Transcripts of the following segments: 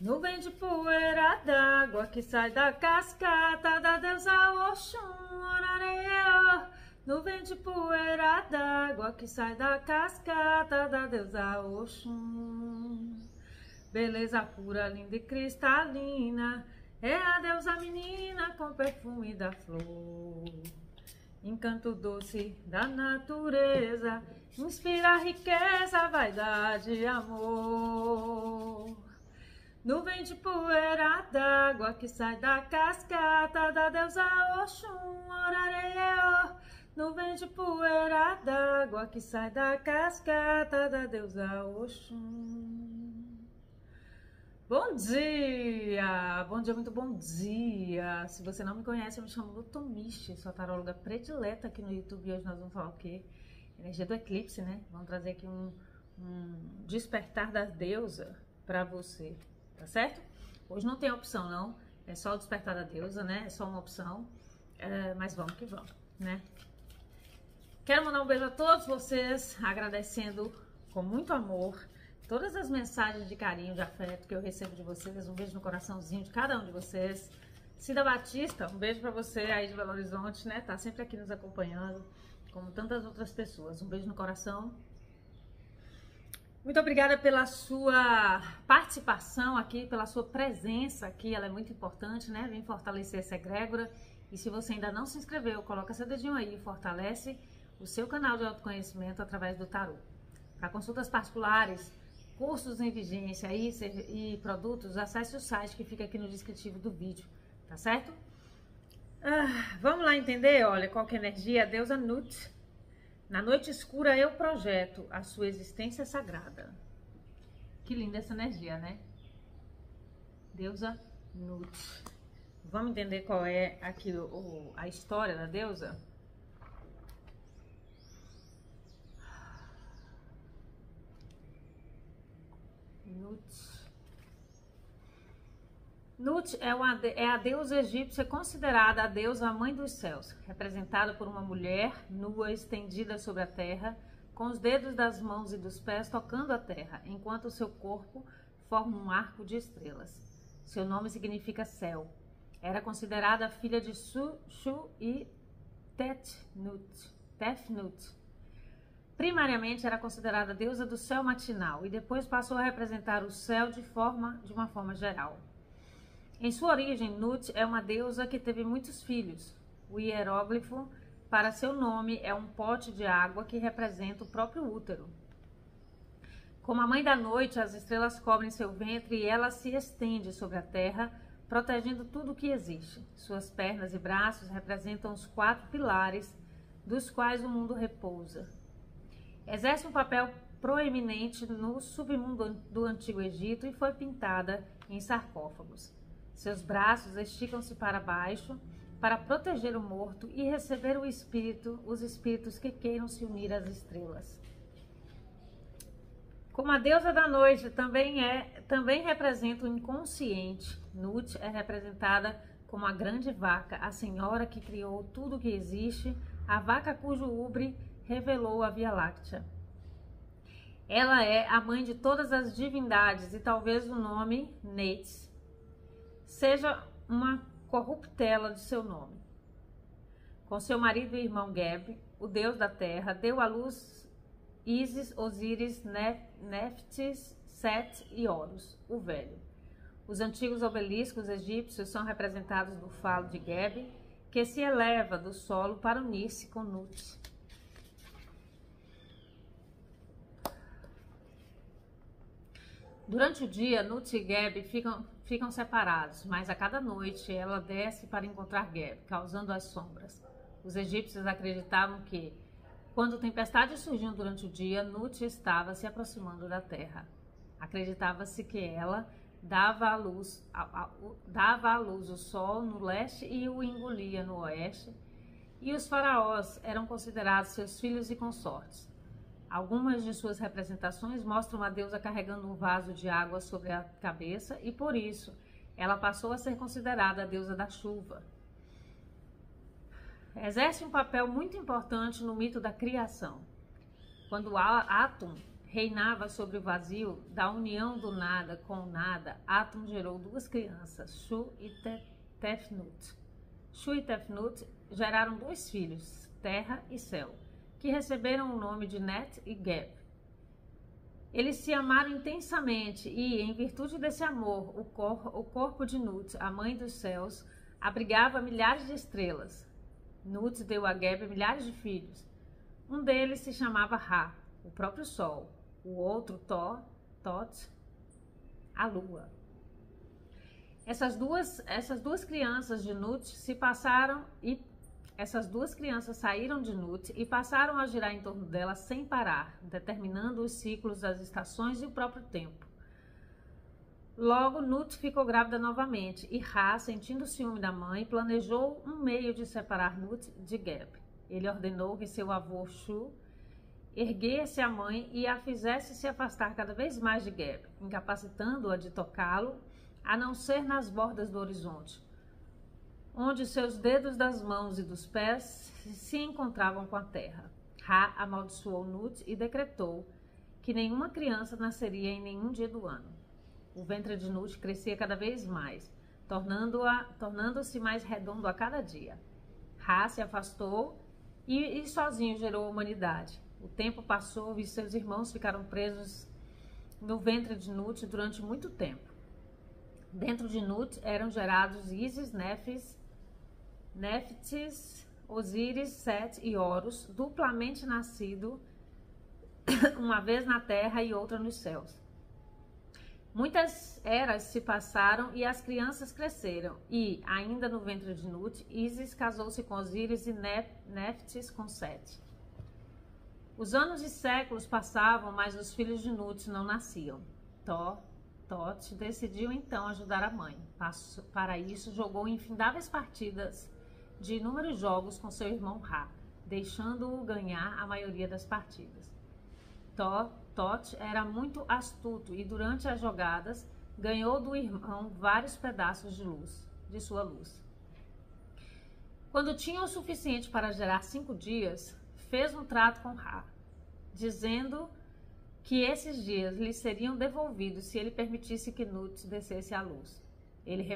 Nuvem de poeira d'água que sai da cascata da deusa Oxum, orareia. Nuvem de poeira d'água que sai da cascata da deusa Oxum. Beleza pura, linda e cristalina, é a deusa menina com perfume da flor. Encanto doce da natureza, inspira riqueza, vaidade e amor. Nuvem de poeira d'água que sai da cascata da deusa Oxum, orareia. Nuvem de poeira d'água que sai da cascata da deusa Oxum. Bom dia, muito bom dia. Se você não me conhece, eu me chamo Lutomiche, sou a taróloga predileta aqui no YouTube. E hoje nós vamos falar o quê? Energia do eclipse, né? Vamos trazer aqui um despertar da deusa para você, tá certo? Hoje não tem opção não, é só o despertar da deusa, né? É só uma opção, mas vamos que vamos, né? Quero mandar um beijo a todos vocês, agradecendo com muito amor todas as mensagens de carinho, de afeto que eu recebo de vocês. Um beijo no coraçãozinho de cada um de vocês. Cida Batista, um beijo pra você aí de Belo Horizonte, né? Tá sempre aqui nos acompanhando, como tantas outras pessoas. Um beijo no coração. Muito obrigada pela sua participação aqui, pela sua presença aqui. Ela é muito importante, né? Vem fortalecer essa egrégora. E se você ainda não se inscreveu, coloca seu dedinho aí e fortalece o seu canal de autoconhecimento através do tarô. Para consultas particulares, cursos em vigência e produtos, acesse o site que fica aqui no descritivo do vídeo, tá certo? Vamos lá entender, olha, qual que é a energia? A deusa Nut. Na noite escura eu projeto a sua existência sagrada. Que linda essa energia, né? Deusa Nut. Vamos entender qual é aqui a história da deusa? Nut é a deusa egípcia considerada a deusa mãe dos céus, representada por uma mulher nua estendida sobre a terra, com os dedos das mãos e dos pés tocando a terra, enquanto o seu corpo forma um arco de estrelas. Seu nome significa céu. Era considerada filha de Shu e Tefnut. Primariamente era considerada deusa do céu matinal e depois passou a representar o céu de uma forma geral. Em sua origem, Nut é uma deusa que teve muitos filhos. O hieróglifo para seu nome é um pote de água que representa o próprio útero. Como a mãe da noite, as estrelas cobrem seu ventre e ela se estende sobre a terra, protegendo tudo o que existe. Suas pernas e braços representam os 4 pilares dos quais o mundo repousa. Exerce um papel proeminente no submundo do Antigo Egito e foi pintada em sarcófagos. Seus braços esticam-se para baixo para proteger o morto e receber os espíritos que queiram se unir às estrelas. Como a deusa da noite também representa o inconsciente, Nut é representada como a grande vaca, a senhora que criou tudo o que existe, a vaca cujo ubre revelou a Via Láctea. Ela é a mãe de todas as divindades e talvez o nome Neith seja uma corruptela de seu nome. Com seu marido e irmão Geb, o deus da terra, deu à luz Ísis, Osíris, Neftis, Set e Horus, o velho. Os antigos obeliscos egípcios são representados no falo de Geb, que se eleva do solo para unir-se com Nut. Durante o dia, Nut e Geb ficam separados, mas a cada noite ela desce para encontrar Geb, causando as sombras. Os egípcios acreditavam que, quando tempestades surgiam durante o dia, Nut estava se aproximando da terra. Acreditava-se que ela dava à luz o sol no leste e o engolia no oeste, e os faraós eram considerados seus filhos e consortes. Algumas de suas representações mostram a deusa carregando um vaso de água sobre a cabeça e, por isso, ela passou a ser considerada a deusa da chuva. Exerce um papel muito importante no mito da criação. Quando Atum reinava sobre o vazio da união do nada com o nada, Atum gerou duas crianças, Shu e Tefnut. Shu e Tefnut geraram dois filhos, Terra e Céu, que receberam o nome de Net e Geb. Eles se amaram intensamente e, em virtude desse amor, o corpo de Nut, a mãe dos céus, abrigava milhares de estrelas. Nut deu a Geb milhares de filhos. Um deles se chamava Ra, o próprio Sol. O outro, Tot, a Lua. Essas duas crianças de Nut saíram de Nut e passaram a girar em torno dela sem parar, determinando os ciclos das estações e o próprio tempo. Logo, Nut ficou grávida novamente e Ra, sentindo o ciúme da mãe, planejou um meio de separar Nut de Geb. Ele ordenou que seu avô Shu erguesse a mãe e a fizesse se afastar cada vez mais de Geb, incapacitando-a de tocá-lo, a não ser nas bordas do horizonte, onde seus dedos das mãos e dos pés se encontravam com a terra. Ra amaldiçoou Nut e decretou que nenhuma criança nasceria em nenhum dia do ano. O ventre de Nut crescia cada vez mais, tornando-se mais redondo a cada dia. Ra se afastou e sozinho gerou a humanidade. O tempo passou e seus irmãos ficaram presos no ventre de Nut durante muito tempo. Dentro de Nut eram gerados Ísis, Néftis, Osíris, Set e Horus, duplamente nascido, uma vez na terra e outra nos céus. Muitas eras se passaram e as crianças cresceram, e, ainda no ventre de Nut, Ísis casou-se com Osíris e Néftis com Set. Os anos e séculos passavam, mas os filhos de Nut não nasciam. Tot decidiu então ajudar a mãe. Para isso, jogou infindáveis partidas de inúmeros jogos com seu irmão Ra, deixando-o ganhar a maioria das partidas. Tot era muito astuto e, durante as jogadas, ganhou do irmão vários pedaços de sua luz. Quando tinha o suficiente para gerar 5 dias, fez um trato com Ra, dizendo que esses dias lhe seriam devolvidos se ele permitisse que Nut descesse à luz. Ele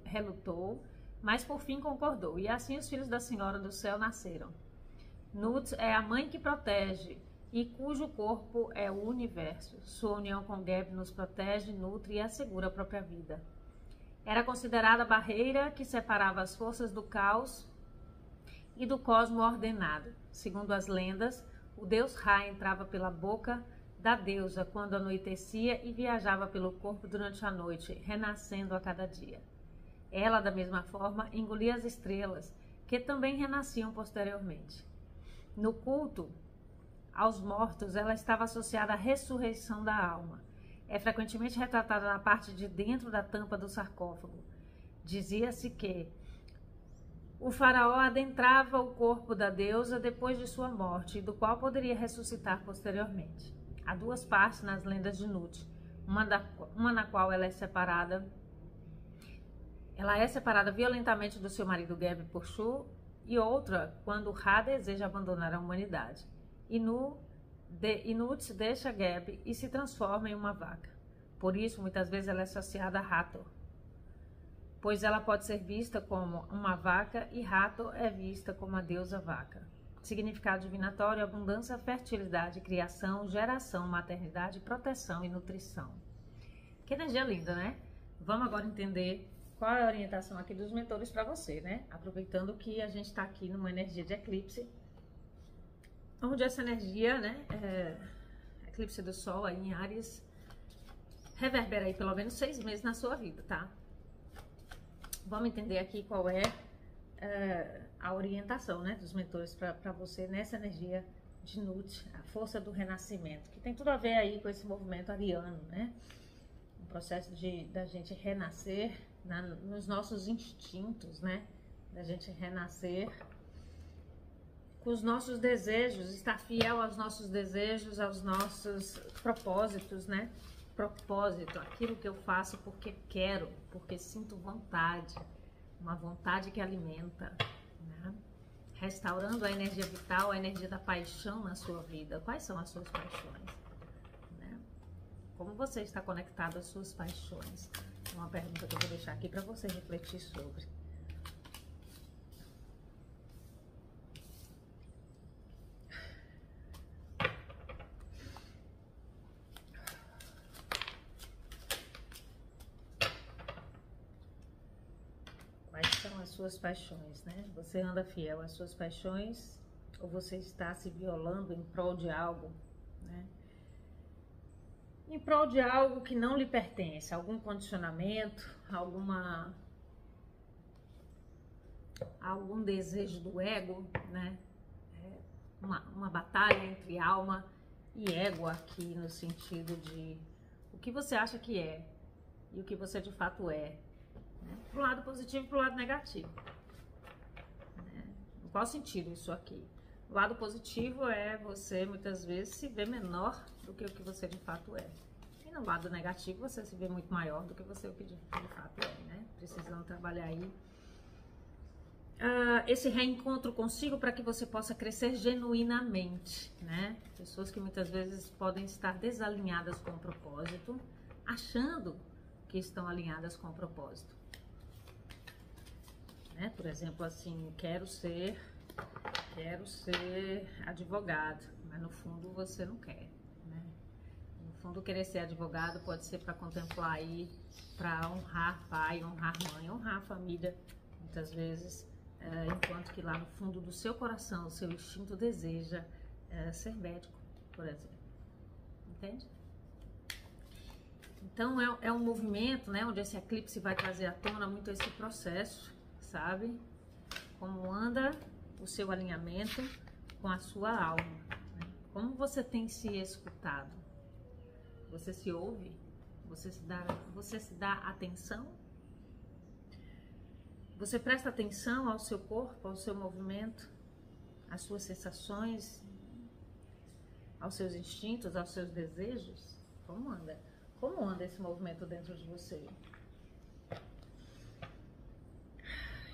relutou, mas por fim concordou, e assim os filhos da Senhora do Céu nasceram. Nut é a mãe que protege e cujo corpo é o universo. Sua união com Geb nos protege, nutre e assegura a própria vida. Era considerada a barreira que separava as forças do caos e do cosmo ordenado. Segundo as lendas, o deus Ra entrava pela boca da deusa quando anoitecia e viajava pelo corpo durante a noite, renascendo a cada dia. Ela, da mesma forma, engolia as estrelas, que também renasciam posteriormente. No culto aos mortos, ela estava associada à ressurreição da alma. É frequentemente retratada na parte de dentro da tampa do sarcófago. Dizia-se que o faraó adentrava o corpo da deusa depois de sua morte, do qual poderia ressuscitar posteriormente. Há 2 partes nas lendas de Nut, uma na qual ela é separada violentamente do seu marido Geb por Shu, e outra quando Ra deseja abandonar a humanidade. E Nut deixa Geb e se transforma em uma vaca. Por isso, muitas vezes ela é associada a Hathor, pois ela pode ser vista como uma vaca e Hathor é vista como a deusa vaca. Significado divinatório: abundância, fertilidade, criação, geração, maternidade, proteção e nutrição. Que energia linda, né? Vamos agora entender qual é a orientação aqui dos mentores para você, né? Aproveitando que a gente está aqui numa energia de eclipse, onde essa energia, né, eclipse do Sol aí em Áries, reverbera aí pelo menos 6 meses na sua vida, tá? Vamos entender aqui qual é a orientação, né, dos mentores para você nessa energia de Nut, a força do renascimento, que tem tudo a ver aí com esse movimento ariano, né? O processo da gente renascer nos nossos instintos, né? Da gente renascer com os nossos desejos, estar fiel aos nossos desejos, aos nossos propósitos, né? Propósito, aquilo que eu faço porque quero, porque sinto vontade, uma vontade que alimenta, né? Restaurando a energia vital, a energia da paixão na sua vida. Quais são as suas paixões? Como você está conectado às suas paixões? É uma pergunta que eu vou deixar aqui para você refletir sobre. Quais são as suas paixões, né? Você anda fiel às suas paixões ou você está se violando em prol de algo, né? Em prol de algo que não lhe pertence, algum condicionamento, algum desejo do ego, né? Uma batalha entre alma e ego aqui no sentido de o que você acha que é e o que você de fato é. Para o lado positivo e para o lado negativo. Em qual sentido isso aqui? O lado positivo é você muitas vezes se ver menor do que o que você de fato é. E no lado negativo você se vê muito maior do que você o que de fato é, né? Precisando trabalhar aí esse reencontro consigo para que você possa crescer genuinamente, né? Pessoas que muitas vezes podem estar desalinhadas com o propósito, achando que estão alinhadas com o propósito. Né? Por exemplo, assim, quero ser advogado, mas no fundo você não quer, né? No fundo, querer ser advogado pode ser para contemplar aí, para honrar pai, honrar mãe, honrar a família, muitas vezes, enquanto que lá no fundo do seu coração, o seu instinto deseja ser médico, por exemplo. Entende? Então, é um movimento, né, onde esse eclipse vai trazer à tona muito esse processo, sabe? Como anda o seu alinhamento com a sua alma, né? Como você tem se escutado? Você se ouve? Você se dá atenção? Você presta atenção ao seu corpo, ao seu movimento, às suas sensações, aos seus instintos, aos seus desejos? Como anda? Como anda esse movimento dentro de você?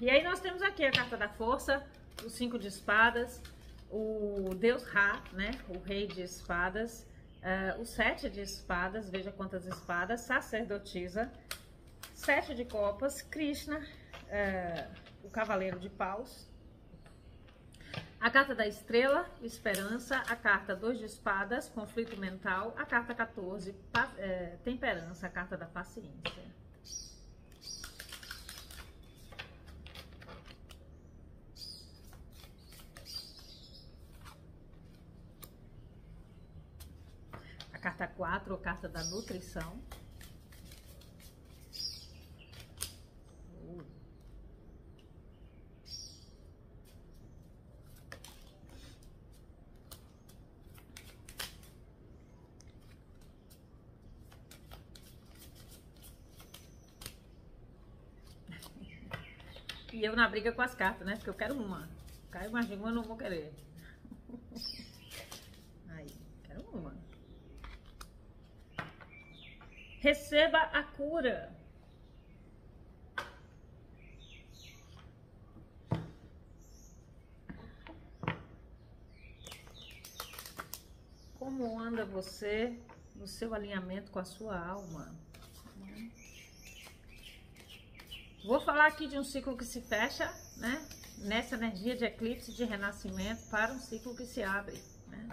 E aí nós temos aqui a carta da força, o 5 de espadas, o Deus Ra, né? O rei de espadas, o 7 de espadas, veja quantas espadas, sacerdotisa, 7 de copas, Krishna, o cavaleiro de paus, a carta da estrela, esperança, a carta 2 de espadas, conflito mental, a carta 14, temperança, a carta da paciência. A carta 4, a carta da nutrição. E eu na briga com as cartas, né? Porque eu quero uma. Caiu mais de uma, eu não vou querer. Aí, quero uma. Receba a cura. Como anda você no seu alinhamento com a sua alma? Vou falar aqui de um ciclo que se fecha, né? Nessa energia de eclipse, de renascimento, para um ciclo que se abre, né?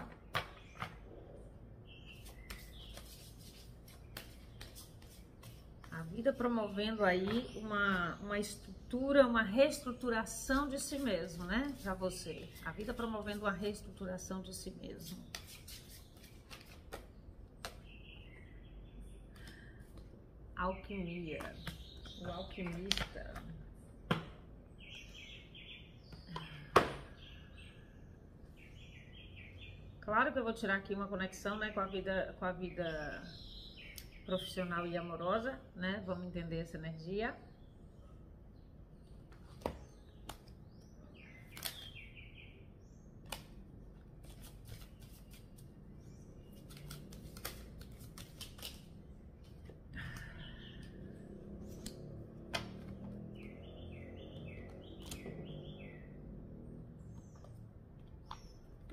A vida promovendo aí uma estrutura, uma reestruturação de si mesmo, né? Para você. A vida promovendo uma reestruturação de si mesmo. Alquimia. O alquimista. Claro que eu vou tirar aqui uma conexão, né, com a vida profissional e amorosa, né? Vamos entender essa energia.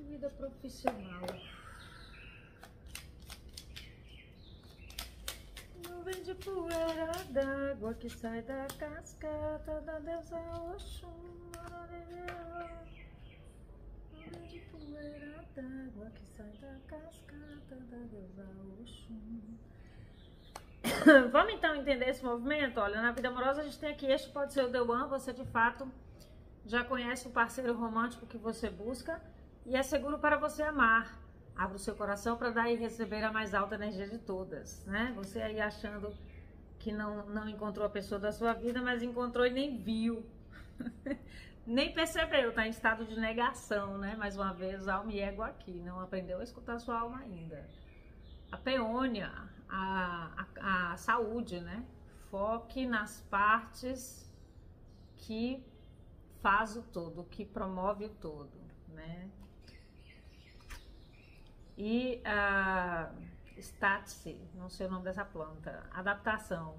Vida profissional. de poeira d'água que sai da cascata da deusa Oxum. Nuvem de poeira d'água que sai da cascata da deusa Oxum. Vamos então entender esse movimento? Olha, na vida amorosa a gente tem aqui, este pode ser o The One, você de fato já conhece o parceiro romântico que você busca e é seguro para você amar. Abra o seu coração para dar e receber a mais alta energia de todas, né? Você aí achando que não encontrou a pessoa da sua vida, mas encontrou e nem viu, nem percebeu, tá em estado de negação, né? Mais uma vez, alma e ego aqui, não aprendeu a escutar sua alma ainda. A peônia, a saúde, né? Foque nas partes que faz o todo, que promove o todo, né? E Statice, não sei o nome dessa planta, adaptação.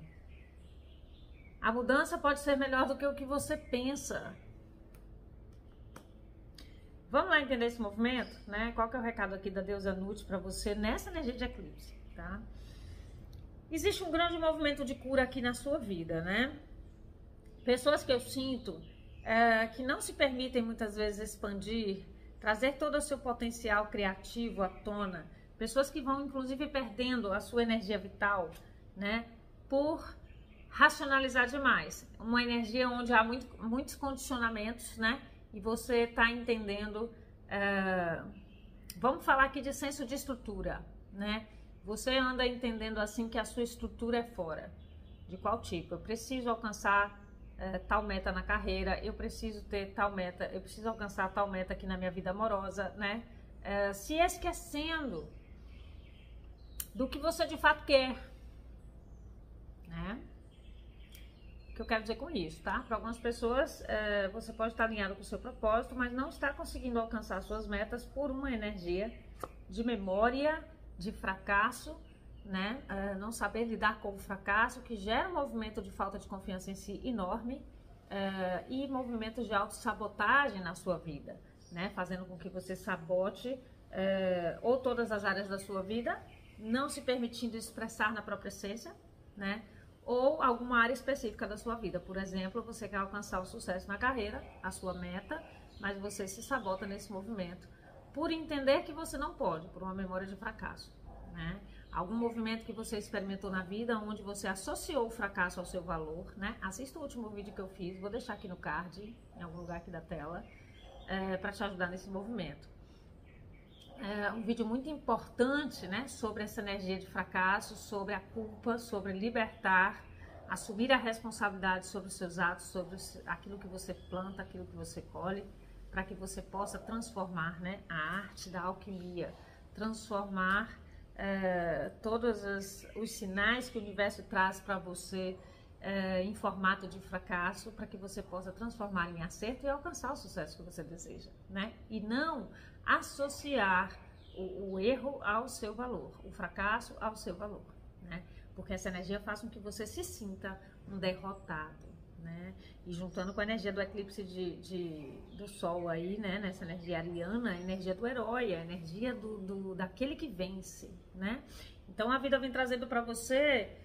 A mudança pode ser melhor do que o que você pensa. Vamos lá entender esse movimento, né? Qual que é o recado aqui da deusa Nut para você nessa energia de eclipse, tá? Existe um grande movimento de cura aqui na sua vida, né? Pessoas que eu sinto que não se permitem muitas vezes expandir, trazer todo o seu potencial criativo à tona, pessoas que vão inclusive perdendo a sua energia vital, né, por racionalizar demais, uma energia onde há muitos condicionamentos, né, e você está entendendo, vamos falar aqui de senso de estrutura, né, você anda entendendo assim que a sua estrutura é fora, de qual tipo? Eu preciso alcançar tal meta na carreira, eu preciso ter tal meta, eu preciso alcançar tal meta aqui na minha vida amorosa, né? Se esquecendo do que você de fato quer, né? O que eu quero dizer com isso, tá? Para algumas pessoas, você pode estar alinhado com o seu propósito, mas não está conseguindo alcançar suas metas por uma energia de memória, de fracasso, né? Não saber lidar com o fracasso, que gera um movimento de falta de confiança em si enorme, e movimentos de autossabotagem na sua vida, né? Fazendo com que você sabote ou todas as áreas da sua vida, não se permitindo expressar na própria essência, né? Ou alguma área específica da sua vida. Por exemplo, você quer alcançar o sucesso na carreira, a sua meta, mas você se sabota nesse movimento por entender que você não pode, por uma memória de fracasso, né? Algum movimento que você experimentou na vida, onde você associou o fracasso ao seu valor, né? Assista o último vídeo que eu fiz, vou deixar aqui no card, em algum lugar aqui da tela, para te ajudar nesse movimento. Um vídeo muito importante, né? Sobre essa energia de fracasso, sobre a culpa, sobre libertar, assumir a responsabilidade sobre os seus atos, sobre aquilo que você planta, aquilo que você colhe, para que você possa transformar, né? A arte da alquimia, transformar todos os sinais que o universo traz para você em formato de fracasso, para que você possa transformar em acerto e alcançar o sucesso que você deseja, né? E não associar o erro ao seu valor, o fracasso ao seu valor, né? Porque essa energia faz com que você se sinta um derrotado, né? E juntando com a energia do eclipse do Sol aí, né? Nessa energia ariana, a energia do herói, a energia daquele que vence, né? Então a vida vem trazendo para você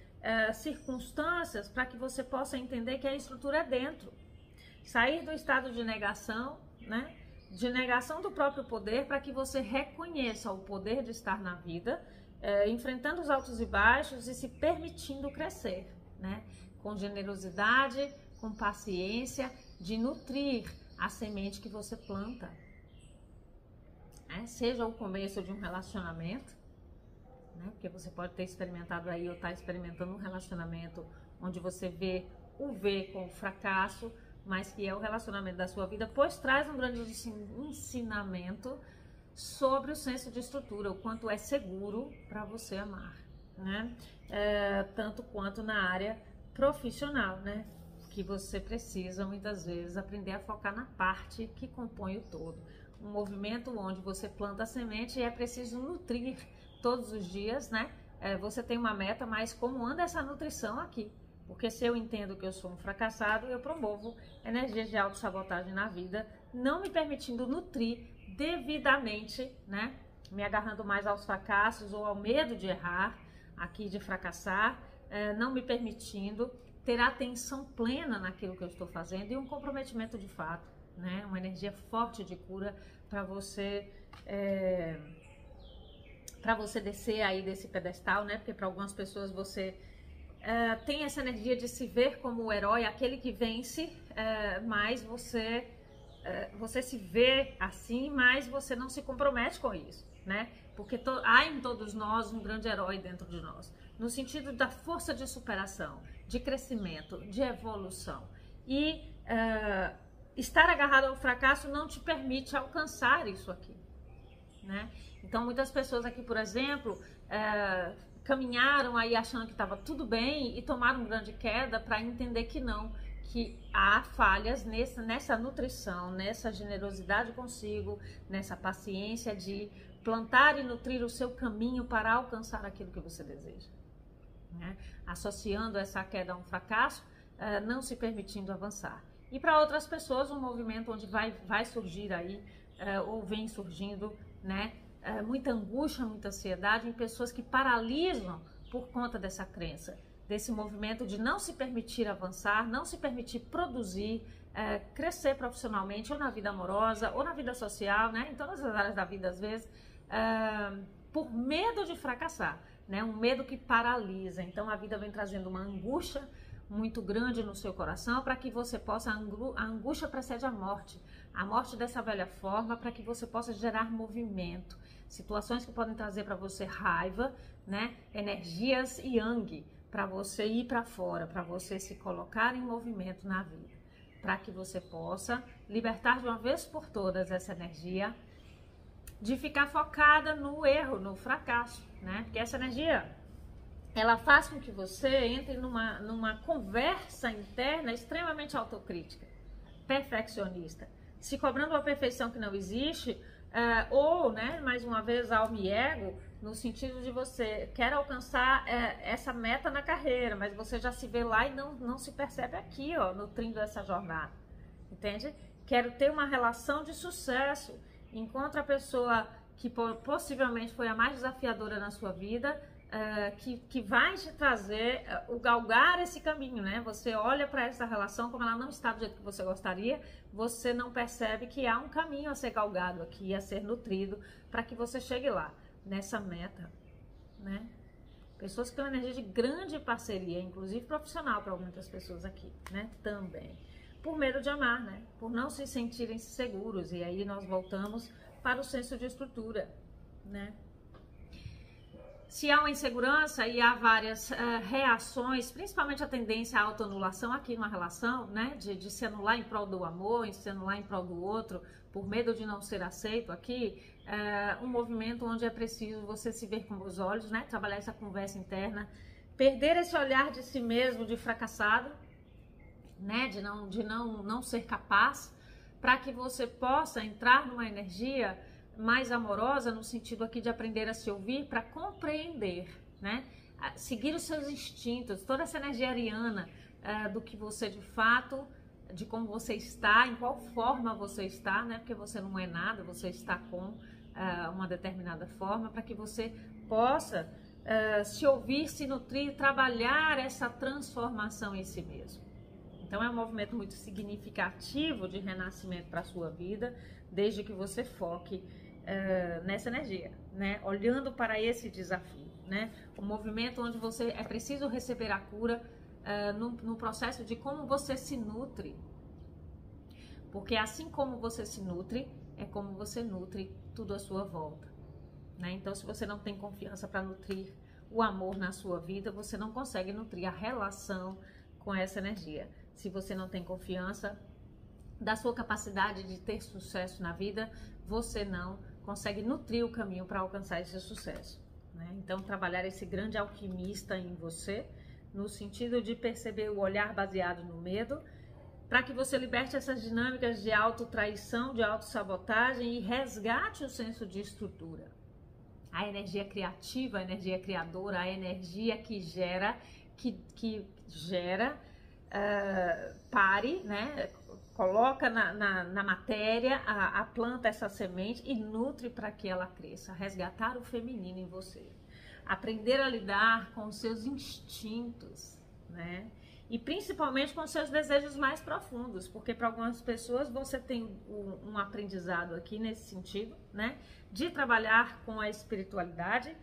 circunstâncias para que você possa entender que a estrutura é dentro. Sair do estado de negação, né? De negação do próprio poder, para que você reconheça o poder de estar na vida, enfrentando os altos e baixos e se permitindo crescer, né? Com generosidade, com paciência, de nutrir a semente que você planta, né? Seja o começo de um relacionamento, né? Porque você pode ter experimentado aí ou está experimentando um relacionamento onde você vê com o fracasso, mas que é o relacionamento da sua vida, pois traz um grande ensinamento sobre o senso de estrutura, o quanto é seguro para você amar, né? Tanto quanto na área profissional, né? Que você precisa muitas vezes aprender a focar na parte que compõe o todo. Um movimento onde você planta a semente e é preciso nutrir todos os dias, né? Você tem uma meta, mas como anda essa nutrição aqui? Porque se eu entendo que eu sou um fracassado, eu promovo energias de autossabotagem na vida, não me permitindo nutrir devidamente, né? Me agarrando mais aos fracassos ou ao medo de errar, aqui de fracassar, não me permitindo ter atenção plena naquilo que eu estou fazendo e um comprometimento de fato, né? Uma energia forte de cura para você descer aí desse pedestal, né? Porque para algumas pessoas você tem essa energia de se ver como o herói, aquele que vence, mas você se vê assim, mas você não se compromete com isso, né? Porque há em todos nós um grande herói dentro de nós, no sentido da força de superação, de crescimento, de evolução. E estar agarrado ao fracasso não te permite alcançar isso aqui, né? Então, muitas pessoas aqui, por exemplo, caminharam aí achando que estava tudo bem e tomaram grande queda para entender que não, que há falhas nessa nutrição, nessa generosidade consigo, nessa paciência de plantar e nutrir o seu caminho para alcançar aquilo que você deseja, né? Associando essa queda a um fracasso, não se permitindo avançar. E para outras pessoas, um movimento onde vai surgir aí, ou vem surgindo, né? Muita angústia, muita ansiedade em pessoas que paralisam por conta dessa crença, desse movimento de não se permitir avançar, não se permitir produzir, crescer profissionalmente, ou na vida amorosa, ou na vida social, né? Em todas as áreas da vida, às vezes, por medo de fracassar, né? Um medo que paralisa. Então a vida vem trazendo uma angústia muito grande no seu coração para que você possa, a angústia precede a morte dessa velha forma, para que você possa gerar movimento, situações que podem trazer para você raiva, né? Energias yang, para você ir para fora, para você se colocar em movimento na vida, para que você possa libertar de uma vez por todas essa energia de ficar focada no erro, no fracasso, né? Porque essa energia, ela faz com que você entre numa conversa interna extremamente autocrítica, perfeccionista, se cobrando uma perfeição que não existe, ou, né, mais uma vez, alma e ego, no sentido de você quer alcançar essa meta na carreira, mas você já se vê lá e não se percebe aqui, ó, nutrindo essa jornada, entende? Quero ter uma relação de sucesso, encontra a pessoa que possivelmente foi a mais desafiadora na sua vida, que vai te trazer o galgar esse caminho, né? Você olha para essa relação, como ela não está do jeito que você gostaria, você não percebe que há um caminho a ser galgado aqui, a ser nutrido, para que você chegue lá, nessa meta, né? Pessoas que têm uma energia de grande parceria, inclusive profissional para muitas pessoas aqui, né? Também. Por medo de amar, né? Por não se sentirem seguros, e aí nós voltamos para o senso de estrutura, né? Se há uma insegurança e há várias reações, principalmente a tendência à autoanulação aqui numa relação, né? De se anular em prol do amor, de se anular em prol do outro, por medo de não ser aceito aqui, um movimento onde é preciso você se ver com os olhos, né? Trabalhar essa conversa interna, perder esse olhar de si mesmo de fracassado, né? De não ser capaz, para que você possa entrar numa energia mais amorosa, no sentido aqui de aprender a se ouvir, para compreender, né? Seguir os seus instintos, toda essa energia ariana do que você de fato, de como você está, em qual forma você está, né? Porque você não é nada, você está com uma determinada forma, para que você possa se ouvir, se nutrir, trabalhar essa transformação em si mesmo. Então é um movimento muito significativo de renascimento para a sua vida, desde que você foque nessa energia, né? Olhando para esse desafio, né? Um movimento onde você é preciso receber a cura no processo de como você se nutre, porque assim como você se nutre, é como você nutre tudo à sua volta, né? Então, se você não tem confiança para nutrir o amor na sua vida, você não consegue nutrir a relação com essa energia. Se você não tem confiança da sua capacidade de ter sucesso na vida, você não consegue nutrir o caminho para alcançar esse sucesso, né? Então, trabalhar esse grande alquimista em você, no sentido de perceber o olhar baseado no medo, para que você liberte essas dinâmicas de autotraição, de autossabotagem e resgate o senso de estrutura. A energia criativa, a energia criadora, a energia que gera, pare, né? Coloca na matéria, planta essa semente e nutre para que ela cresça. Resgatar o feminino em você. aprender a lidar com os seus instintos, né? E principalmente com os seus desejos mais profundos, porque para algumas pessoas você tem um aprendizado aqui nesse sentido, né? De trabalhar com a espiritualidade,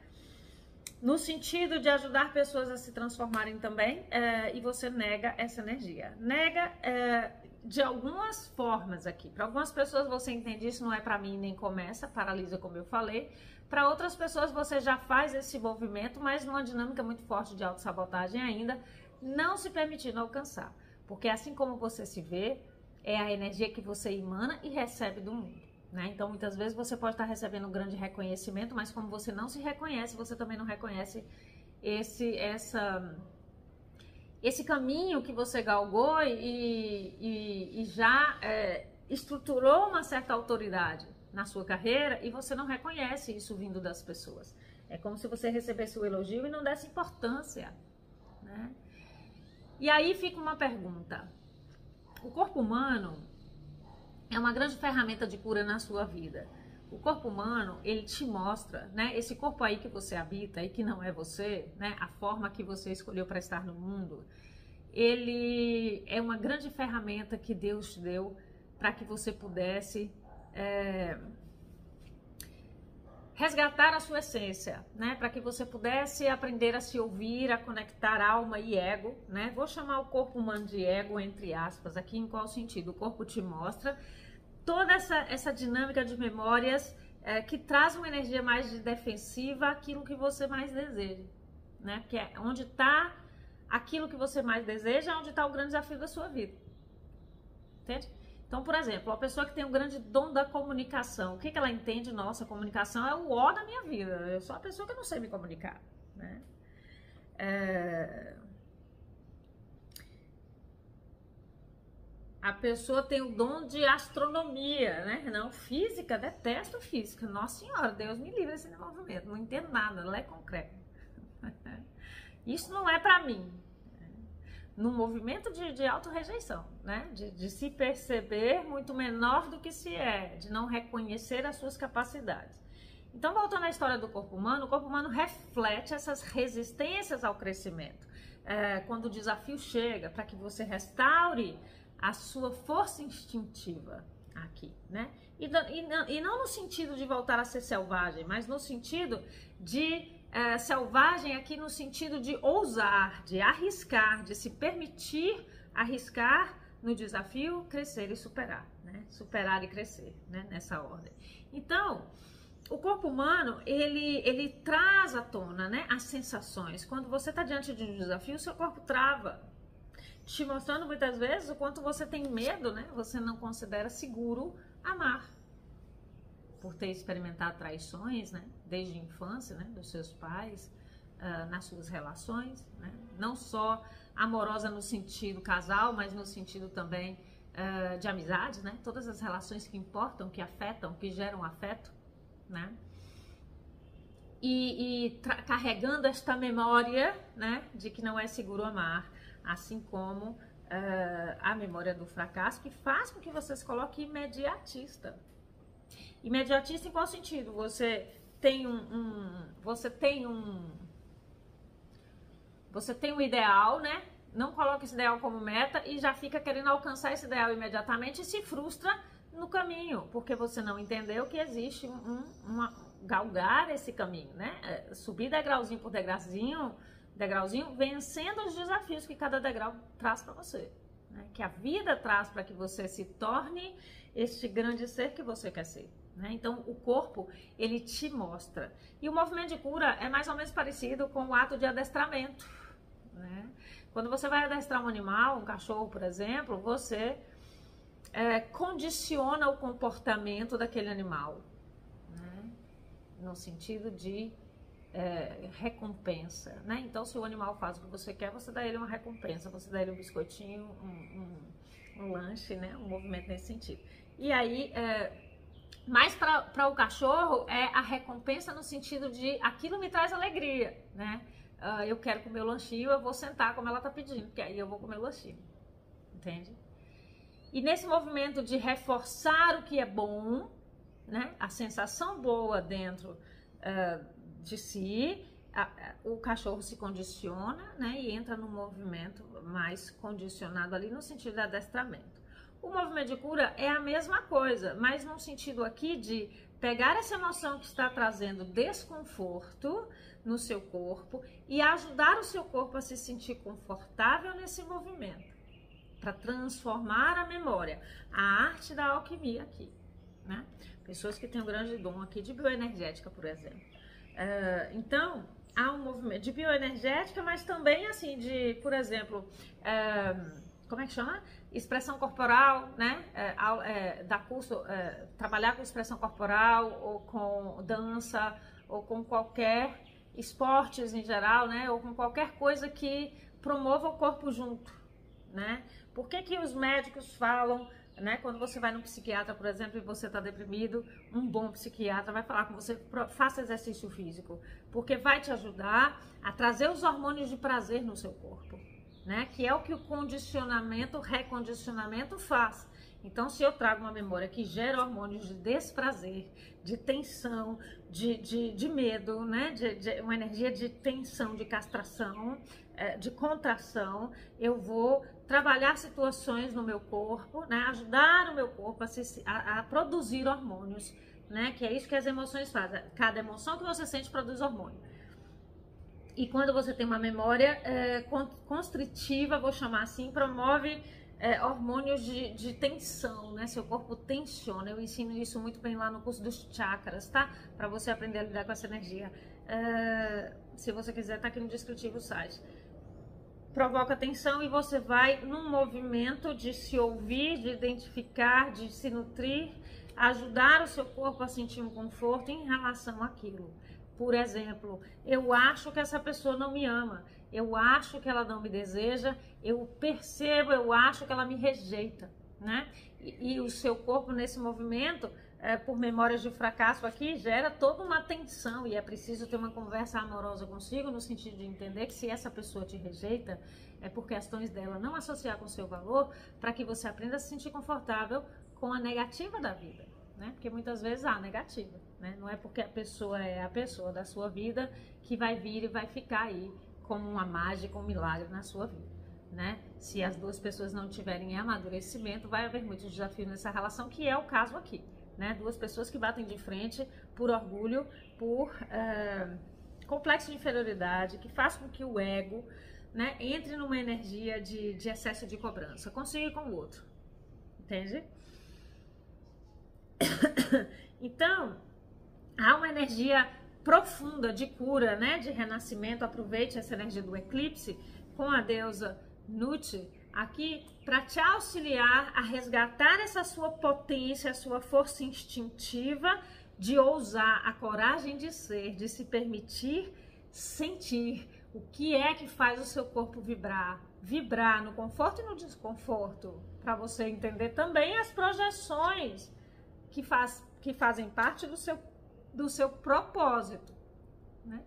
no sentido de ajudar pessoas a se transformarem também, e você nega essa energia. Nega de algumas formas aqui. Para algumas pessoas você entende isso, não é para mim, nem começa, paralisa, como eu falei. Para outras pessoas você já faz esse movimento, mas numa dinâmica muito forte de autossabotagem ainda, não se permitindo alcançar. Porque assim como você se vê, é a energia que você emana e recebe do mundo. Né? Então, muitas vezes você pode estar recebendo um grande reconhecimento, mas como você não se reconhece, você também não reconhece esse caminho que você galgou e já estruturou uma certa autoridade na sua carreira e você não reconhece isso vindo das pessoas. É como se você recebesse o elogio e não desse importância, né? E aí fica uma pergunta. O corpo humano é uma grande ferramenta de cura na sua vida. O corpo humano, ele te mostra, né? Esse corpo aí que você habita e que não é você, né? A forma que você escolheu para estar no mundo, ele é uma grande ferramenta que Deus te deu para que você pudesse resgatar a sua essência, né? Para que você pudesse aprender a se ouvir, a conectar alma e ego, né? Vou chamar o corpo humano de ego, entre aspas, aqui em qual sentido? O corpo te mostra toda essa dinâmica de memórias que traz uma energia mais de defensiva àquilo que você mais deseja, né? Porque é onde está aquilo que você mais deseja, é onde está o grande desafio da sua vida, entende? Então, por exemplo, uma pessoa que tem um grande dom da comunicação, o que ela entende? Nossa, a comunicação é o ó da minha vida, eu sou a pessoa que não sei me comunicar, né? A pessoa tem o dom de astronomia, né? Não, física, detesto física. Nossa Senhora, Deus me livre desse movimento, não entendo nada, ela é concreto. Isso não é para mim. Num movimento de auto-rejeição, né? De se perceber muito menor do que se é, de não reconhecer as suas capacidades. Então, voltando à história do corpo humano, o corpo humano reflete essas resistências ao crescimento. Quando o desafio chega para que você restaure a sua força instintiva aqui, né? E não no sentido de voltar a ser selvagem, mas no sentido de selvagem aqui no sentido de ousar, de arriscar, de se permitir arriscar no desafio, crescer e superar, né? Superar e crescer, né? Nessa ordem. Então, o corpo humano, ele traz à tona, né, as sensações. Quando você está diante de um desafio, o seu corpo trava, te mostrando muitas vezes o quanto você tem medo, né? Você não considera seguro amar, por ter experimentado traições, né? Desde a infância, né? Dos seus pais, nas suas relações, né? Não só amorosa no sentido casal, mas no sentido também de amizade, né? Todas as relações que importam, que afetam, que geram afeto, né? Carregando esta memória, né? De que não é seguro amar, assim como a memória do fracasso, que faz com que você se coloque imediatista. Imediatista em qual sentido? Você tem um ideal, né? Não coloca esse ideal como meta e já fica querendo alcançar esse ideal imediatamente e se frustra no caminho, porque você não entendeu que existe galgar esse caminho, né? Subir degrauzinho por degrauzinho, vencendo os desafios que cada degrau traz para você, né? Que a vida traz para que você se torne este grande ser que você quer ser, né? Então, o corpo, ele te mostra. E o movimento de cura é mais ou menos parecido com o ato de adestramento, né? Quando você vai adestrar um animal, um cachorro, por exemplo, você condiciona o comportamento daquele animal, né? No sentido de recompensa, né? Então, se o animal faz o que você quer, você dá ele uma recompensa, você dá ele um biscoitinho, um lanche, né? Um movimento nesse sentido. E aí, mas para o cachorro, a recompensa no sentido de aquilo me traz alegria, né? Eu quero comer o lanchinho, eu vou sentar como ela tá pedindo, porque aí eu vou comer o lanchinho, entende? E nesse movimento de reforçar o que é bom, né? A sensação boa dentro de si, o cachorro se condiciona, né, e entra no movimento mais condicionado ali no sentido de adestramento. O movimento de cura é a mesma coisa, mas no sentido aqui de pegar essa emoção que está trazendo desconforto no seu corpo e ajudar o seu corpo a se sentir confortável nesse movimento, para transformar a memória, a arte da alquimia aqui, né? Pessoas que têm um grande dom aqui de bioenergética, por exemplo. Então, há um movimento de bioenergética, mas também assim de, por exemplo, como é que chama? Expressão corporal, né? Dar curso, trabalhar com expressão corporal ou com dança ou com qualquer esportes em geral, né? Ou com qualquer coisa que promova o corpo junto, né? Por que que os médicos falam, né? Quando você vai num psiquiatra, por exemplo, e você está deprimido, um bom psiquiatra vai falar com você, faça exercício físico, porque vai te ajudar a trazer os hormônios de prazer no seu corpo, né? Que é o que o condicionamento, o recondicionamento faz. Então, se eu trago uma memória que gera hormônios de desprazer, de tensão, de medo, né? De uma energia de tensão, de castração, de contração, eu vou trabalhar situações no meu corpo, né? Ajudar o meu corpo a produzir hormônios, né? Que é isso que as emoções fazem. Cada emoção que você sente produz hormônio. E quando você tem uma memória constritiva, vou chamar assim, promove hormônios de tensão, né? Seu corpo tensiona. Eu ensino isso muito bem lá no curso dos chakras, tá? Para você aprender a lidar com essa energia. Se você quiser, tá aqui no descritivo o site. Provoca tensão e você vai num movimento de se ouvir, de identificar, de se nutrir, ajudar o seu corpo a sentir um conforto em relação àquilo. Por exemplo, eu acho que essa pessoa não me ama, eu acho que ela não me deseja, eu percebo, eu acho que ela me rejeita, né? E o seu corpo nesse movimento, por memórias de fracasso aqui, gera toda uma tensão e é preciso ter uma conversa amorosa consigo no sentido de entender que se essa pessoa te rejeita, é por questões dela não associar com o seu valor, para que você aprenda a se sentir confortável com a negativa da vida, né? Porque muitas vezes há negativa, né? Não é porque a pessoa é a pessoa da sua vida que vai vir e vai ficar aí como uma mágica, um milagre na sua vida, né? Se as duas pessoas não tiverem amadurecimento, vai haver muitos desafios nessa relação, que é o caso aqui, né? Duas pessoas que batem de frente por orgulho, por complexo de inferioridade, que faz com que o ego, né, entre numa energia de excesso de cobrança, consigo e com o outro, entende? Então, há uma energia profunda de cura, né, de renascimento. Aproveite essa energia do eclipse com a deusa Nut aqui para te auxiliar a resgatar essa sua potência, a sua força instintiva de ousar, a coragem de ser, de se permitir sentir o que é que faz o seu corpo vibrar no conforto e no desconforto, para você entender também as projeções que fazem parte do seu propósito, né?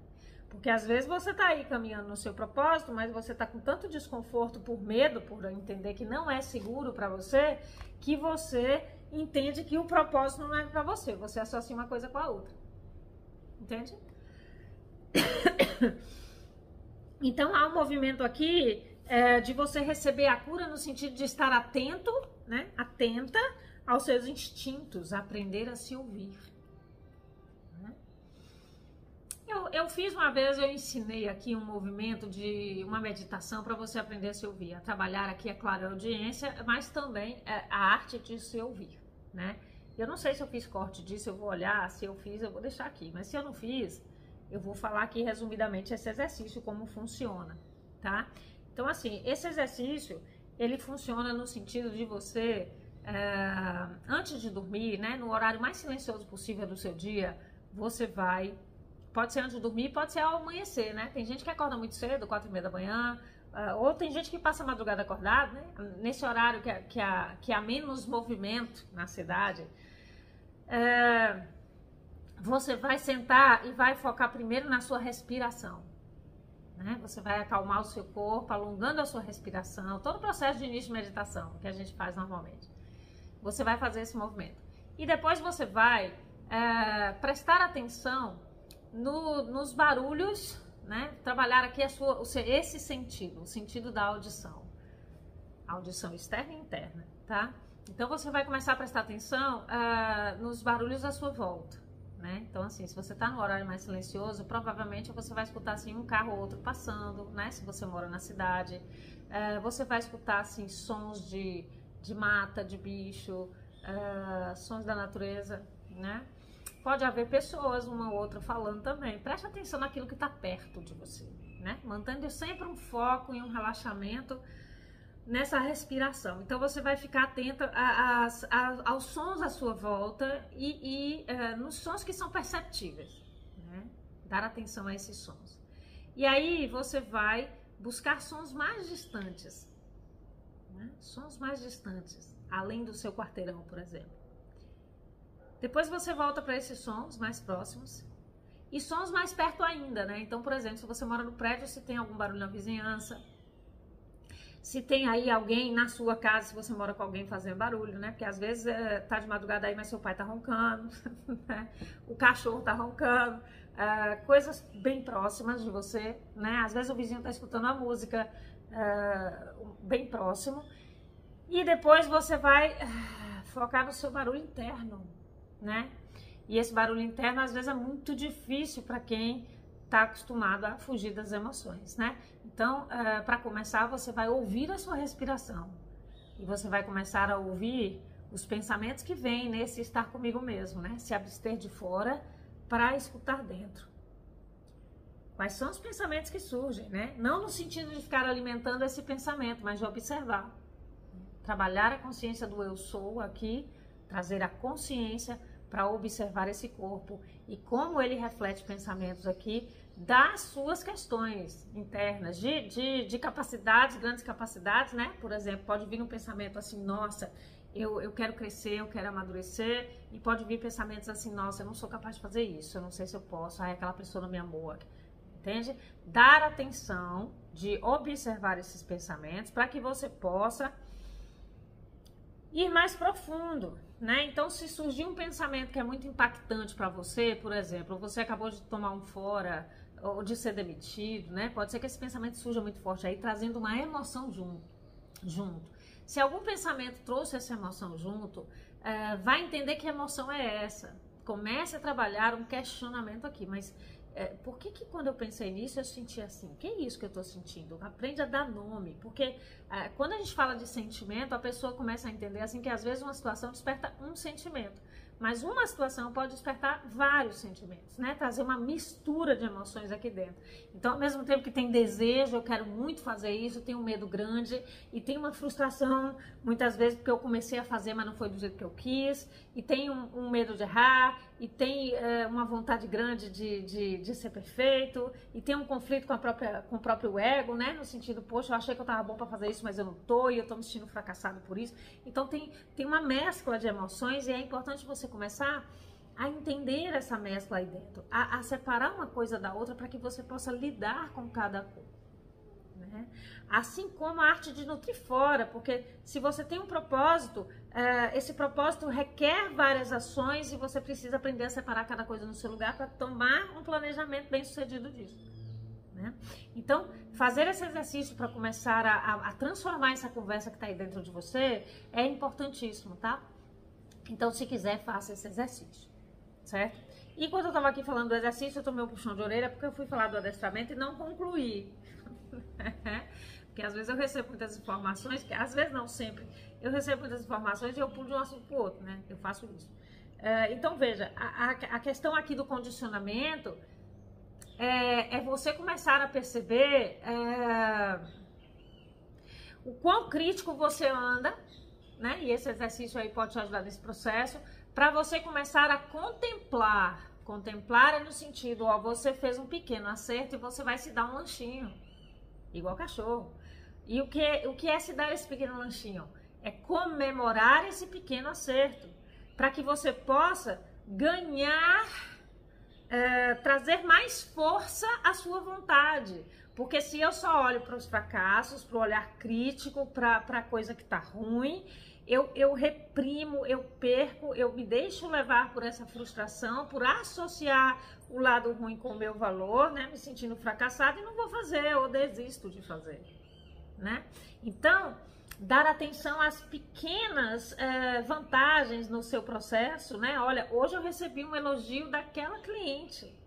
Porque às vezes você tá aí caminhando no seu propósito, mas você tá com tanto desconforto por medo, por entender que não é seguro para você, que você entende que o propósito não é para você. Você associa uma coisa com a outra. Entende? Então há um movimento aqui de você receber a cura no sentido de estar atento, né? Atenta aos seus instintos, aprender a se ouvir. Eu fiz uma vez, eu ensinei aqui um movimento de uma meditação para você aprender a se ouvir, a trabalhar aqui a clareaudiência, mas também a arte de se ouvir, né? Eu não sei se eu fiz corte disso, eu vou olhar, se eu fiz eu vou deixar aqui, mas se eu não fiz, eu vou falar aqui resumidamente esse exercício, como funciona, tá? Então assim, esse exercício, ele funciona no sentido de você, antes de dormir, né, no horário mais silencioso possível do seu dia, você vai... Pode ser antes de dormir, pode ser ao amanhecer, né? Tem gente que acorda muito cedo, 4h30 da manhã, ou tem gente que passa a madrugada acordado, né? Nesse horário que há menos movimento na cidade, você vai sentar e vai focar primeiro na sua respiração, né? Você vai acalmar o seu corpo, alongando a sua respiração, todo o processo de início de meditação que a gente faz normalmente. Você vai fazer esse movimento. E depois você vai prestar atenção nos barulhos, né? Trabalhar aqui esse sentido, o sentido da audição. Audição externa e interna, tá? Então você vai começar a prestar atenção nos barulhos à sua volta, né? Então assim, se você tá no horário mais silencioso, provavelmente você vai escutar assim um carro ou outro passando, né? Se você mora na cidade, você vai escutar assim sons de mata, de bicho, sons da natureza, né? Pode haver pessoas, uma ou outra falando também. Preste atenção naquilo que está perto de você, né? Mantendo sempre um foco e um relaxamento nessa respiração. Então você vai ficar atenta aos sons à sua volta e nos sons que são perceptíveis, né? Dar atenção a esses sons. E aí você vai buscar sons mais distantes, né? Sons mais distantes, além do seu quarteirão, por exemplo. Depois você volta para esses sons mais próximos e sons mais perto ainda, né? Então, por exemplo, se você mora no prédio, se tem algum barulho na vizinhança, se tem aí alguém na sua casa, se você mora com alguém fazendo barulho, né? Porque às vezes tá de madrugada aí, mas seu pai tá roncando, né? O cachorro tá roncando, coisas bem próximas de você, né? Às vezes o vizinho tá escutando a música bem próximo. E depois você vai focar no seu barulho interno, né? E esse barulho interno às vezes é muito difícil para quem está acostumado a fugir das emoções, né? Então, para começar, você vai ouvir a sua respiração e você vai começar a ouvir os pensamentos que vêm nesse estar comigo mesmo, né? Se abster de fora para escutar dentro. Quais são os pensamentos que surgem, né? Não no sentido de ficar alimentando esse pensamento, mas de observar. Trabalhar a consciência do eu sou aqui, trazer a consciência para observar esse corpo e como ele reflete pensamentos aqui das suas questões internas, de capacidades, grandes capacidades, né? Por exemplo, pode vir um pensamento assim, nossa, eu quero crescer, eu quero amadurecer, e pode vir pensamentos assim, nossa, eu não sou capaz de fazer isso, eu não sei se eu posso, aquela pessoa não me amou, entende? Dar atenção de observar esses pensamentos para que você possa ir mais profundo, né? Então, se surgir um pensamento que é muito impactante para você, por exemplo, você acabou de tomar um fora ou de ser demitido, né? Pode ser que esse pensamento surja muito forte aí, trazendo uma emoção junto. Se algum pensamento trouxe essa emoção junto, vai entender que emoção é essa. Comece a trabalhar um questionamento aqui, mas por que quando eu pensei nisso eu senti assim? O que é isso que eu estou sentindo? Aprende a dar nome, porque quando a gente fala de sentimento, a pessoa começa a entender assim que às vezes uma situação desperta um sentimento, mas uma situação pode despertar vários sentimentos, né? Trazer uma mistura de emoções aqui dentro. Então, ao mesmo tempo que tem desejo, eu quero muito fazer isso, tenho um medo grande e tem uma frustração, muitas vezes, porque eu comecei a fazer, mas não foi do jeito que eu quis, e tem um medo de errar, e tem uma vontade grande de ser perfeito, e tem um conflito com o próprio ego, né? No sentido, poxa, eu achei que eu estava bom para fazer isso, mas eu não tô, e eu tô me sentindo fracassado por isso. Então, tem uma mescla de emoções, e é importante você começar a entender essa mescla aí dentro, a separar uma coisa da outra para que você possa lidar com cada cor, né? Assim como a arte de nutrir fora, porque se você tem um propósito, esse propósito requer várias ações e você precisa aprender a separar cada coisa no seu lugar para tomar um planejamento bem sucedido disso, né? Então, fazer esse exercício para começar a transformar essa conversa que está aí dentro de você é importantíssimo, tá? Então, se quiser, faça esse exercício, certo? E quando eu estava aqui falando do exercício, eu tomei um puxão de orelha porque eu fui falar do adestramento e não concluí. Porque às vezes eu recebo muitas informações, que às vezes não sempre, eu recebo muitas informações e eu pulo de um assunto para o outro, né? Eu faço isso. Então, veja, a questão aqui do condicionamento é você começar a perceber o quão crítico você anda, né? E esse exercício aí pode te ajudar nesse processo, para você começar a contemplar. Contemplar é no sentido, ó, você fez um pequeno acerto e você vai se dar um lanchinho, igual cachorro. E o que é se dar esse pequeno lanchinho? É comemorar esse pequeno acerto, para que você possa ganhar, trazer mais força à sua vontade. Porque se eu só olho para os fracassos, para o olhar crítico, para a coisa que tá ruim, eu reprimo, eu perco, eu me deixo levar por essa frustração, por associar o lado ruim com o meu valor, né? Me sentindo fracassada e não vou fazer, ou desisto de fazer, né? Então, dar atenção às pequenas vantagens no seu processo, né? Olha, hoje eu recebi um elogio daquela cliente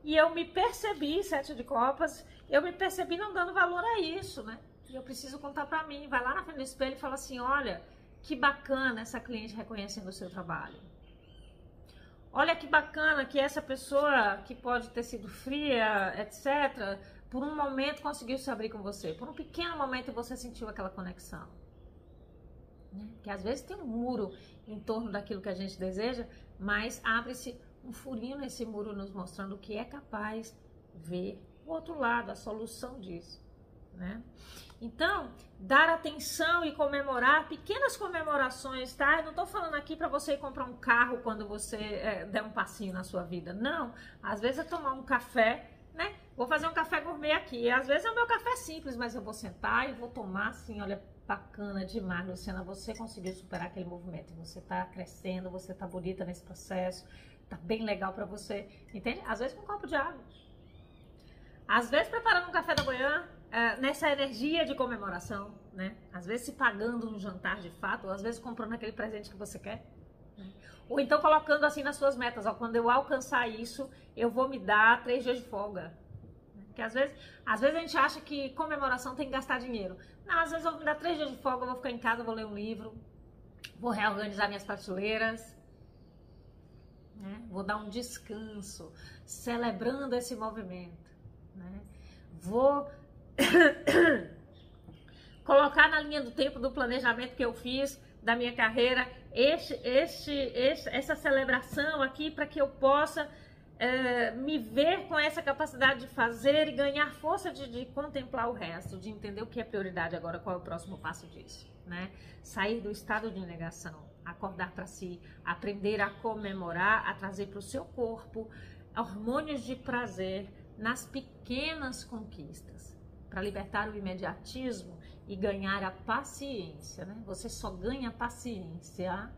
e eu me percebi, 7 de copas, eu me percebi não dando valor a isso, né? E eu preciso contar pra mim, vai lá na frente do espelho e fala assim, olha, que bacana essa cliente reconhecendo o seu trabalho. Olha que bacana que essa pessoa que pode ter sido fria, etc., por um momento conseguiu se abrir com você. Por um pequeno momento você sentiu aquela conexão. Né? Que às vezes tem um muro em torno daquilo que a gente deseja, mas abre-se um furinho nesse muro nos mostrando que é capaz de ver o outro lado, a solução disso. Né? Então, dar atenção e comemorar, pequenas comemorações, tá? Eu não tô falando aqui para você ir comprar um carro quando você der um passinho na sua vida, não. Às vezes é tomar um café, né? Vou fazer um café gourmet aqui, às vezes é o meu café simples, mas eu vou sentar e vou tomar assim, olha, bacana demais, Luciana, você conseguiu superar aquele movimento, você tá crescendo, você tá bonita nesse processo, tá bem legal para você, entende? Às vezes com um copo de água. Às vezes preparando um café da manhã, nessa energia de comemoração, né? Às vezes se pagando um jantar de fato, ou às vezes comprando aquele presente que você quer. Né? Ou então colocando assim nas suas metas, ó, quando eu alcançar isso, eu vou me dar 3 dias de folga. Porque às vezes a gente acha que comemoração tem que gastar dinheiro. Não, às vezes eu vou me dar 3 dias de folga, eu vou ficar em casa, vou ler um livro, vou reorganizar minhas prateleiras, né? Vou dar um descanso, celebrando esse movimento. Né? Vou colocar na linha do tempo do planejamento que eu fiz da minha carreira essa celebração aqui para que eu possa me ver com essa capacidade de fazer e ganhar força de contemplar o resto, de entender o que é prioridade agora, qual é o próximo passo disso, né? Sair do estado de negação, acordar para si, aprender a comemorar, a trazer para o seu corpo hormônios de prazer nas pequenas conquistas, para libertar o imediatismo e ganhar a paciência, né? Você só ganha paciência.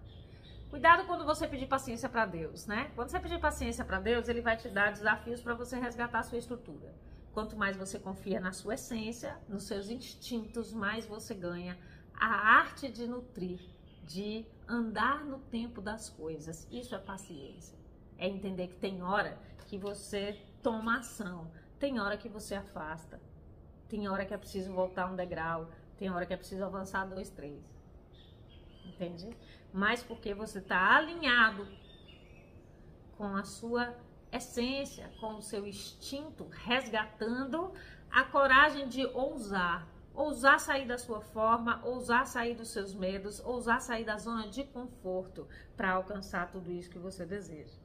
Cuidado quando você pedir paciência para Deus, né? Quando você pedir paciência para Deus, Ele vai te dar desafios para você resgatar a sua estrutura. Quanto mais você confia na sua essência, nos seus instintos, mais você ganha a arte de nutrir, de andar no tempo das coisas. Isso é paciência. É entender que tem hora que você toma ação, tem hora que você afasta, tem hora que é preciso voltar um degrau, tem hora que é preciso avançar 2, 3. Entende? Mas porque você está alinhado com a sua essência, com o seu instinto, resgatando a coragem de ousar sair da sua forma, ousar sair dos seus medos, ousar sair da zona de conforto para alcançar tudo isso que você deseja.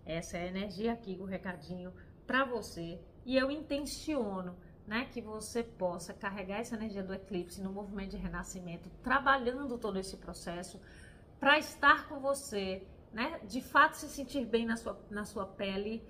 Essa é a energia aqui, o recadinho para você. E eu intenciono, né, que você possa carregar essa energia do eclipse no movimento de renascimento, trabalhando todo esse processo para estar com você, né, de fato se sentir bem na sua pele,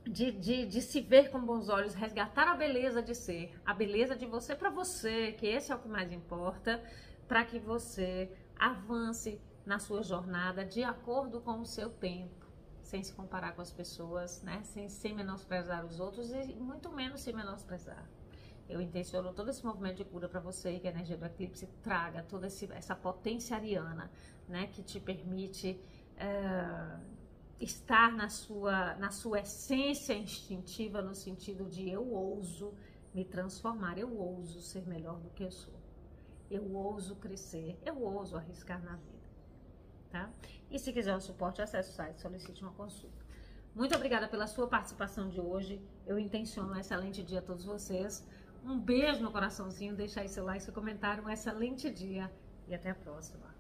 de se ver com bons olhos, resgatar a beleza de ser, a beleza de você para você, que esse é o que mais importa, para que você avance na sua jornada de acordo com o seu tempo, sem se comparar com as pessoas, né? Sem menosprezar os outros e muito menos se menosprezar. Eu intenciono todo esse movimento de cura para você, que a energia do eclipse traga toda essa potência ariana, né? Que te permite estar na sua essência instintiva, no sentido de eu ouso me transformar, eu ouso ser melhor do que eu sou, eu ouso crescer, eu ouso arriscar na vida. Tá? E se quiser o suporte, acesse o site, solicite uma consulta. Muito obrigada pela sua participação de hoje. Eu intenciono um excelente dia a todos vocês. Um beijo no coraçãozinho, deixa aí seu like, seu comentário, um excelente dia e até a próxima.